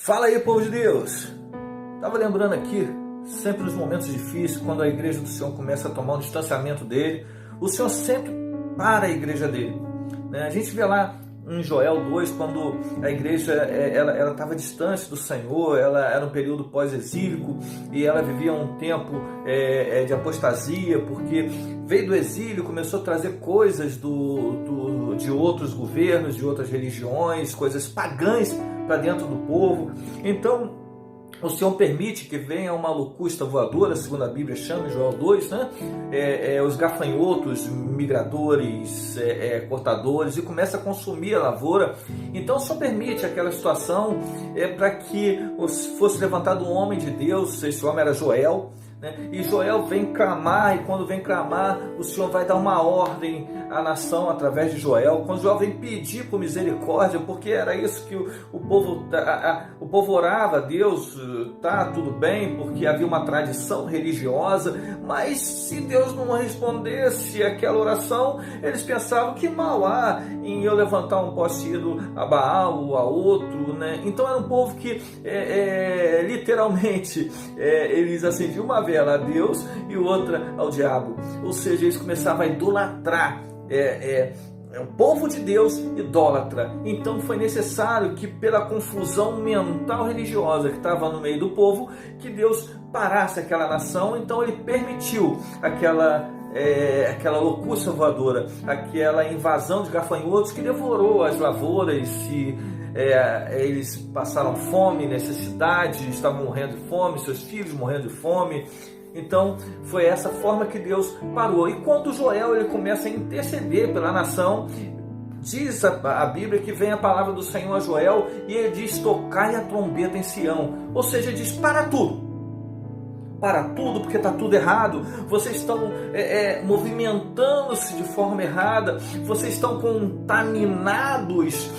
Fala aí, povo de Deus! Estava lembrando aqui, sempre nos momentos difíceis, quando a igreja do Senhor começa a tomar um distanciamento dele, o Senhor sempre para a igreja dele. A gente vê lá em Joel 2, quando a igreja ela estava distante do Senhor, ela era um período pós-exílico e ela vivia um tempo de apostasia, porque veio do exílio, começou a trazer coisas de outros governos, de outras religiões, coisas pagãs para dentro do povo. Então o Senhor permite que venha uma locusta voadora, segundo a Bíblia chama, em Joel 2, os gafanhotos, migradores, cortadores, e começa a consumir a lavoura. Então o Senhor permite aquela situação para que fosse levantado um homem de Deus. Esse homem era Joel, e Joel vem clamar, e quando vem clamar, o Senhor vai dar uma ordem à nação através de Joel. Quando Joel vem pedir por misericórdia, porque era isso que o povo orava a Deus, tá tudo bem, porque havia uma tradição religiosa, mas se Deus não respondesse aquela oração, eles pensavam que mal há em eu levantar um poste ídolo a Baal ou a outro, Então era um povo que literalmente eles acendiam uma vela a Deus e outra ao diabo, ou seja, eles começavam a idolatrar. O povo de Deus idólatra. Então foi necessário que, pela confusão mental religiosa que estava no meio do povo, que Deus parasse aquela nação. Então ele permitiu aquela locusta voadora, aquela invasão de gafanhotos que devorou as lavouras e eles passaram fome, necessidade, estavam morrendo de fome, seus filhos morrendo de fome. Então foi essa forma que Deus parou. E quando Joel ele começa a interceder pela nação, diz a Bíblia que vem a palavra do Senhor a Joel e ele diz: tocai a trombeta em Sião. Ou seja, ele diz: para tudo, porque está tudo errado. Vocês estão movimentando-se de forma errada, vocês estão contaminados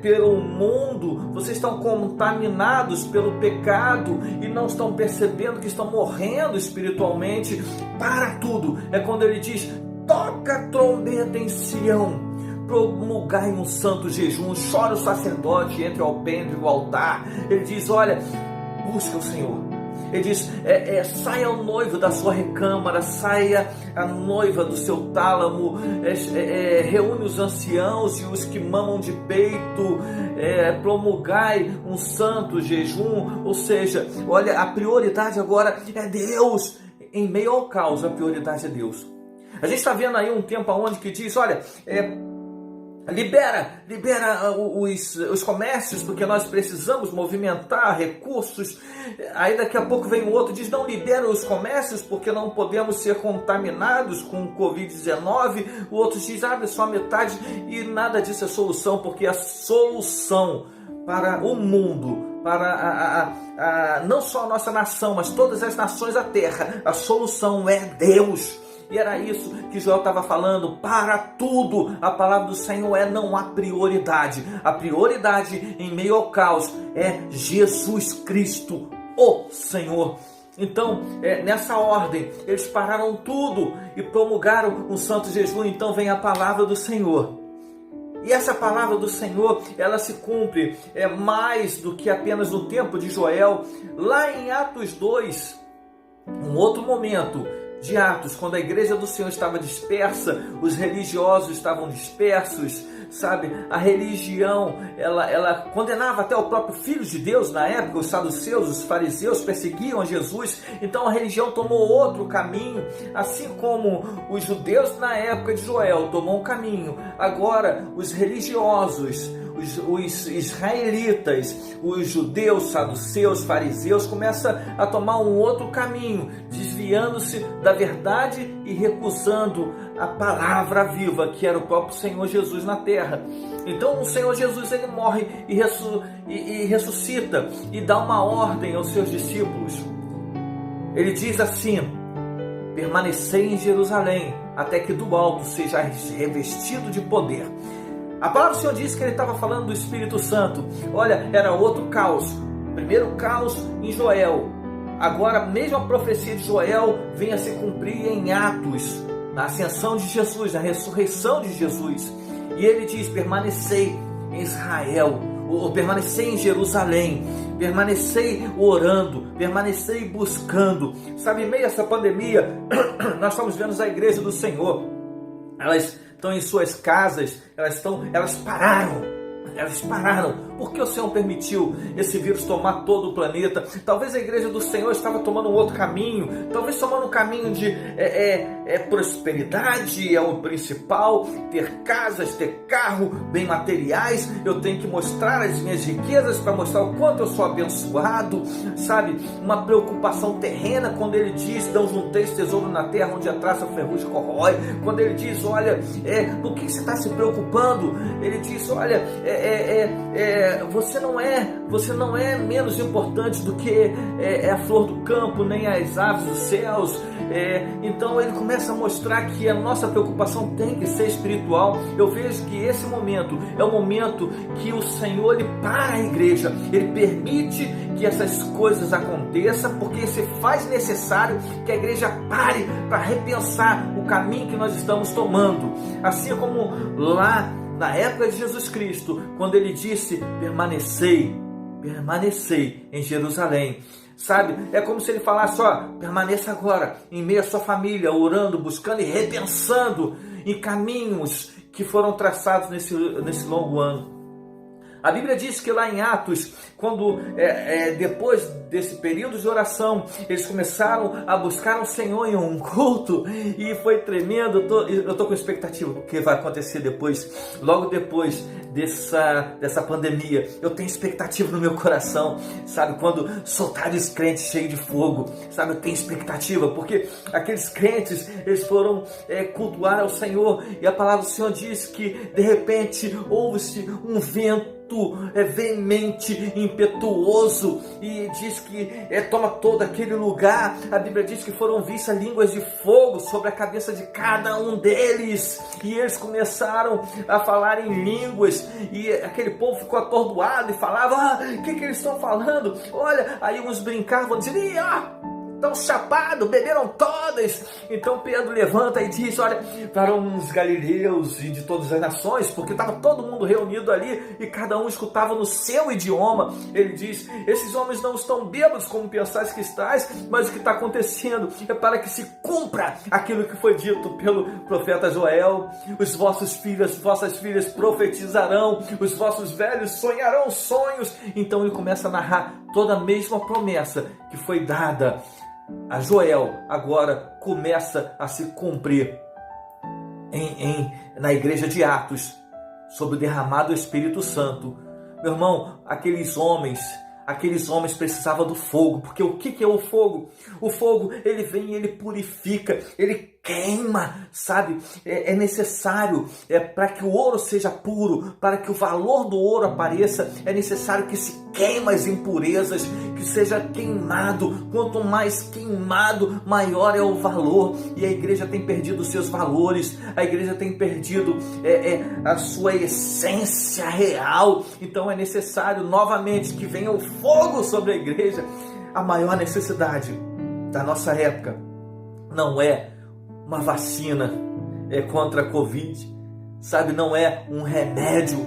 pelo mundo, vocês estão contaminados pelo pecado e não estão percebendo que estão morrendo espiritualmente. Para tudo. É quando ele diz: toca a trombeta em Sião, promulgai um santo jejum, chora o sacerdote entre o alpendre e o altar. Ele diz: olha, busca o Senhor. Ele diz: saia o noivo da sua recâmara, saia a noiva do seu tálamo, reúne os anciãos e os que mamam de peito, promulgai um santo jejum. Ou seja, olha, a prioridade agora é Deus. Em meio ao caos, a prioridade é Deus. A gente está vendo aí um tempo onde que diz: olha, libera os comércios, porque nós precisamos movimentar recursos. Aí daqui a pouco vem o outro e diz: não, libera os comércios porque não podemos ser contaminados com o Covid-19. O outro diz: abre só metade. E nada disso é solução, porque a solução para o mundo, para não só a nossa nação, mas todas as nações da terra, a solução é Deus. E era isso que Joel estava falando: para tudo. A palavra do Senhor não há prioridade. A prioridade em meio ao caos é Jesus Cristo, o Senhor. Então, nessa ordem, eles pararam tudo e promulgaram um santo jejum. Então vem a palavra do Senhor. E essa palavra do Senhor, ela se cumpre mais do que apenas no tempo de Joel. Lá em Atos 2, um outro momento de Atos, quando a igreja do Senhor estava dispersa, os religiosos estavam dispersos, sabe? A religião, ela condenava até o próprio Filho de Deus na época. Os saduceus, os fariseus perseguiam Jesus. Então a religião tomou outro caminho, assim como os judeus na época de Joel tomou um caminho. Agora os religiosos, os israelitas, os judeus, saduceus, fariseus começam a tomar um outro caminho, desviando-se da verdade e recusando a palavra viva, que era o próprio Senhor Jesus na terra. Então o Senhor Jesus ele morre e ressuscita e dá uma ordem aos seus discípulos. Ele diz assim: permanecei em Jerusalém até que do alto sejais revestido de poder. A palavra do Senhor diz que ele estava falando do Espírito Santo. Olha, era outro caos. Primeiro caos em Joel. Agora a mesma profecia de Joel vem a se cumprir em Atos, na ascensão de Jesus, na ressurreição de Jesus. E ele diz: permanecei em Israel. permanecei em Jerusalém, permanecei orando, permanecei buscando. Sabe, em meio a essa pandemia, nós estamos vendo a igreja do Senhor, elas estão em suas casas, elas pararam. Elas pararam. Por que o Senhor permitiu esse vírus tomar todo o planeta? Talvez a igreja do Senhor estava tomando um outro caminho, talvez tomando um caminho de prosperidade, é o principal, ter casas, ter carro, bem materiais. Eu tenho que mostrar as minhas riquezas para mostrar o quanto eu sou abençoado, sabe? Uma preocupação terrena, quando ele diz, não junteis tesouro na terra onde a traça, o ferrugem corrói. Quando ele diz, olha, do que você está se preocupando? Ele diz, olha, você não é menos importante do que a flor do campo, nem as aves dos céus. Então ele começa a mostrar que a nossa preocupação tem que ser espiritual. Eu vejo que esse momento é o momento que o Senhor ele para a igreja, ele permite que essas coisas aconteçam, porque se faz necessário que a igreja pare para repensar o caminho que nós estamos tomando. Assim como lá na época de Jesus Cristo, quando ele disse, permanecei em Jerusalém. Sabe, é como se ele falasse, permaneça agora em meio à sua família, orando, buscando e repensando em caminhos que foram traçados nesse longo ano. A Bíblia diz que lá em Atos, quando depois desse período de oração, eles começaram a buscar o Senhor em um culto, e foi tremendo. Eu estou com expectativa do que vai acontecer depois, logo depois dessa pandemia. Eu tenho expectativa no meu coração, sabe, quando soltarem os crentes cheios de fogo, sabe, eu tenho expectativa, porque aqueles crentes, eles foram cultuar ao Senhor, e a palavra do Senhor diz que de repente houve-se um vento veemente, impetuoso, e diz que toma todo aquele lugar. A Bíblia diz que foram vistas línguas de fogo sobre a cabeça de cada um deles, e eles começaram a falar em línguas, e aquele povo ficou atordoado e falava, o que eles estão falando? Olha, aí uns brincavam, diziam, estão chapados, beberam todas. Então Pedro levanta e diz, olha, para uns galileus e de todas as nações, porque estava todo mundo reunido ali e cada um escutava no seu idioma. Ele diz, esses homens não estão bêbados como pensais que estáis, mas o que está acontecendo é para que se cumpra aquilo que foi dito pelo profeta Joel. Os vossos filhos, vossas filhas profetizarão, os vossos velhos sonharão sonhos. Então ele começa a narrar toda a mesma promessa que foi dada a Joel, agora começa a se cumprir na igreja de Atos, sobre o derramado do Espírito Santo. Meu irmão, aqueles homens precisavam do fogo, porque o que é o fogo? O fogo, ele vem, ele purifica, ele queima, sabe? É necessário, para que o ouro seja puro, para que o valor do ouro apareça, é necessário que se queime as impurezas, que seja queimado. Quanto mais queimado, maior é o valor. E a igreja tem perdido os seus valores, a igreja tem perdido a sua essência real. Então é necessário novamente que venha o fogo sobre a igreja. A maior necessidade da nossa época não é uma vacina contra a Covid, sabe, não é um remédio.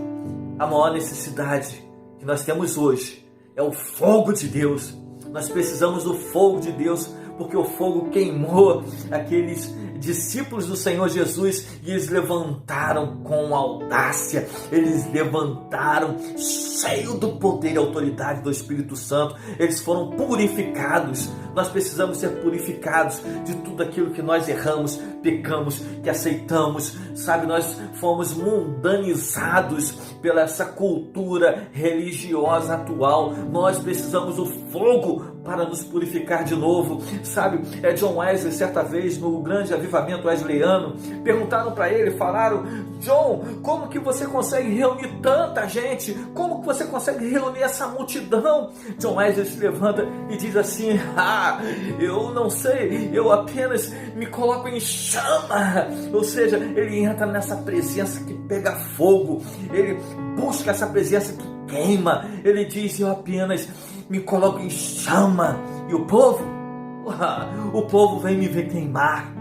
A maior necessidade que nós temos hoje é o fogo de Deus. Nós precisamos do fogo de Deus, porque o fogo queimou aqueles discípulos do Senhor Jesus e eles levantaram com audácia, eles levantaram cheio do poder e autoridade do Espírito Santo, eles foram purificados. Nós precisamos ser purificados de tudo aquilo que nós erramos, pecamos, que aceitamos, sabe, nós fomos mundanizados pela essa cultura religiosa atual. Nós precisamos do fogo para nos purificar de novo, sabe? John Wesley, certa vez, no grande avivamento wesleyano, perguntaram para ele, falaram, John, como que você consegue reunir tanta gente? Como que você consegue reunir essa multidão? John Wesley se levanta e diz assim, eu não sei, eu apenas me coloco em chama. Ou seja, ele entra nessa presença que pega fogo, ele busca essa presença que queima. Ele diz, eu apenas me coloco em chama. E o povo vem me ver queimar.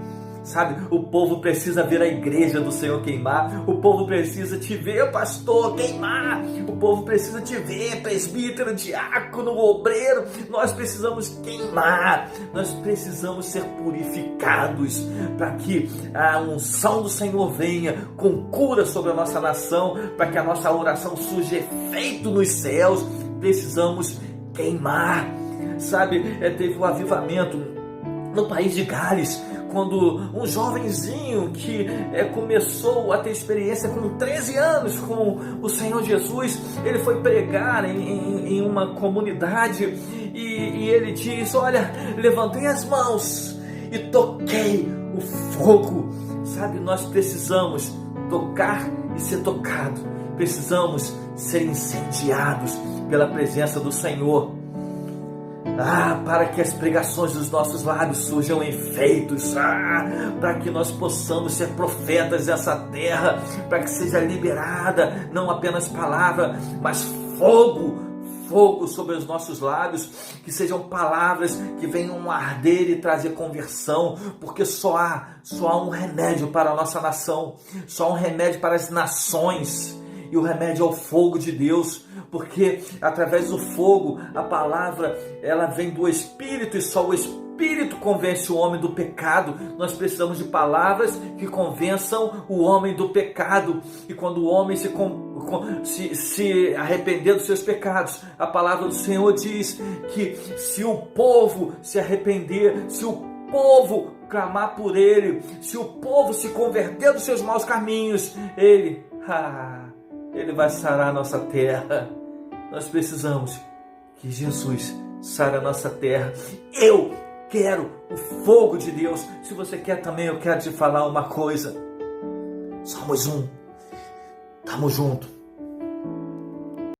Sabe, o povo precisa ver a igreja do Senhor queimar. O povo precisa te ver, pastor, queimar. O povo precisa te ver, presbítero, diácono, obreiro. Nós precisamos queimar. Nós precisamos ser purificados para que a unção do Senhor venha com cura sobre a nossa nação, para que a nossa oração surja efeito nos céus. Precisamos queimar. Sabe, teve um avivamento no país de Gales, quando um jovenzinho que começou a ter experiência com 13 anos com o Senhor Jesus, ele foi pregar em uma comunidade e ele diz: olha, levantei as mãos e toquei o fogo. Sabe, nós precisamos tocar e ser tocado, precisamos ser incendiados pela presença do Senhor. Para que as pregações dos nossos lábios surjam efeitos, para que nós possamos ser profetas dessa terra, para que seja liberada não apenas palavra, mas fogo sobre os nossos lábios, que sejam palavras que venham arder e trazer conversão, porque só há um remédio para a nossa nação, só há um remédio para as nações, e o remédio é o fogo de Deus, porque através do fogo a palavra ela vem do Espírito, e só o Espírito convence o homem do pecado. Nós precisamos de palavras que convençam o homem do pecado, e quando o homem se arrepender dos seus pecados, a palavra do Senhor diz que se o povo se arrepender, se o povo clamar por ele, se o povo se converter dos seus maus caminhos, ele vai sarar a nossa terra. Nós precisamos que Jesus sare a nossa terra. Eu quero o fogo de Deus. Se você quer também, eu quero te falar uma coisa. Somos um. Estamos juntos.